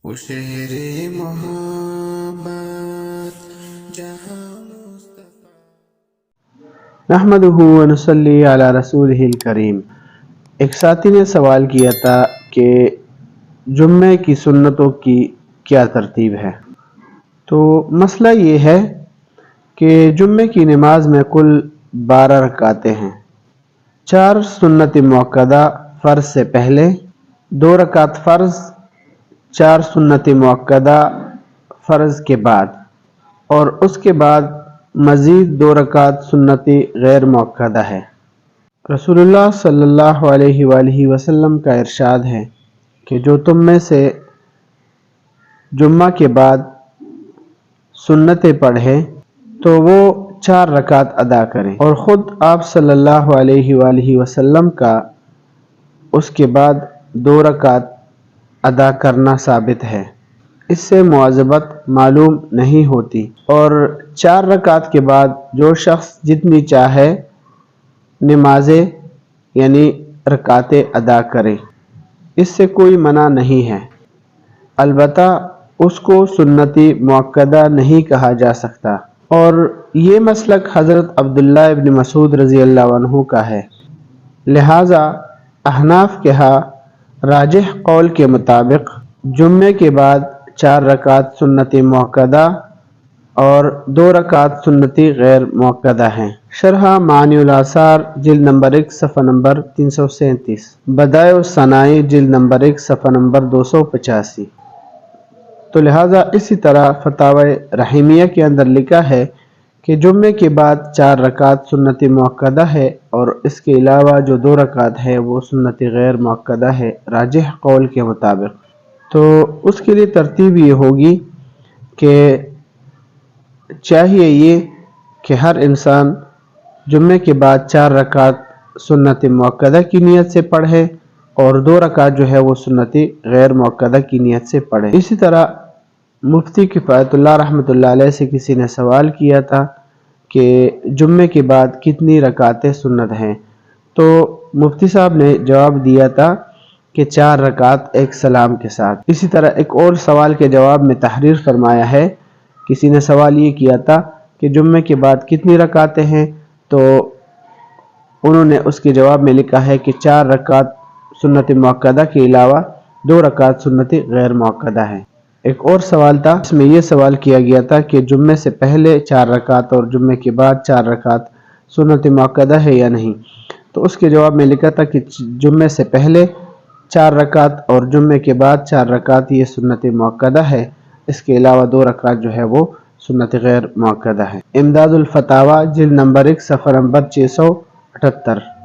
وہ شہر محبت جہاں مصطفیٰ۔ نحمدہ و نصلی علی رسولہ الکریم۔ ایک ساتھی نے سوال کیا تھا کہ جمعے کی سنتوں کی کیا ترتیب ہے؟ تو مسئلہ یہ ہے کہ جمعے کی نماز میں کل 12 رکعتیں ہیں، 4 سنت مؤکدہ فرض سے پہلے، 2 رکعت فرض، 4 سنت مؤکدہ فرض کے بعد، اور اس کے بعد مزید 2 رکعت سنتی غیر مؤکدہ ہے۔ رسول اللہ صلی اللہ علیہ وآلہ وسلم کا ارشاد ہے کہ جو تم میں سے جمعہ کے بعد سنتیں پڑھے تو وہ 4 رکعت ادا کریں، اور خود آپ صلی اللہ علیہ وآلہ وسلم کا اس کے بعد 2 رکعت ادا کرنا ثابت ہے۔ اس سے مواظبت معلوم نہیں ہوتی، اور 4 رکعت کے بعد جو شخص جتنی چاہے نمازیں یعنی رکعتیں ادا کرے، اس سے کوئی منع نہیں ہے، البتہ اس کو سنتی مؤکدہ نہیں کہا جا سکتا، اور یہ مسلک حضرت عبداللہ ابن مسعود رضی اللہ عنہ کا ہے۔ لہٰذا احناف کے ہاں راجح قول کے مطابق جمعے کے بعد 4 رکعت سنتی مؤکدہ اور 2 رکعت سنتی غیر مؤکدہ ہیں۔ شرح معانی الآثار جلد نمبر 1 صفحہ نمبر 337، بدائع الصنائع جلد نمبر 1 صفحہ نمبر 285۔ تو لہٰذا اسی طرح فتاوی رحیمیہ کے اندر لکھا ہے کہ جمعے کے بعد 4 رکعت سنت مؤکدہ ہے، اور اس کے علاوہ جو 2 رکعت ہے وہ سنت غیر مؤکدہ ہے راجح قول کے مطابق۔ تو اس کے لیے ترتیب یہ ہوگی کہ چاہیے یہ کہ ہر انسان جمعے کے بعد 4 رکعت سنت مؤکدہ کی نیت سے پڑھے، اور 2 رکعت جو ہے وہ سنت غیر مؤکدہ کی نیت سے پڑھے۔ اسی طرح مفتی کفایت اللہ رحمۃ اللہ علیہ سے کسی نے سوال کیا تھا کہ جمعے کے بعد کتنی رکعتیں سنت ہیں، تو مفتی صاحب نے جواب دیا تھا کہ 4 رکعت ایک سلام کے ساتھ۔ اسی طرح ایک اور سوال کے جواب میں تحریر فرمایا ہے، کسی نے سوال یہ کیا تھا کہ جمعے کے بعد کتنی رکعتیں ہیں، تو انہوں نے اس کے جواب میں لکھا ہے کہ 4 رکعت سنت مؤکدہ کے علاوہ 2 رکعت سنت غیر مؤکدہ ہیں۔ ایک اور سوال تھا، اس میں یہ سوال کیا گیا تھا کہ جمعے سے پہلے 4 رکعت اور جمعے کے بعد 4 رکعت سنت مؤکدہ ہے یا نہیں، تو اس کے جواب میں لکھا تھا کہ جمعے سے پہلے 4 رکعت اور جمعے کے بعد 4 رکعت یہ سنت مؤکدہ ہے، اس کے علاوہ 2 رکعت جو ہے وہ سنت غیر مؤکدہ ہے۔ امداد الفتاوی جلد نمبر 1 صفحہ نمبر 678۔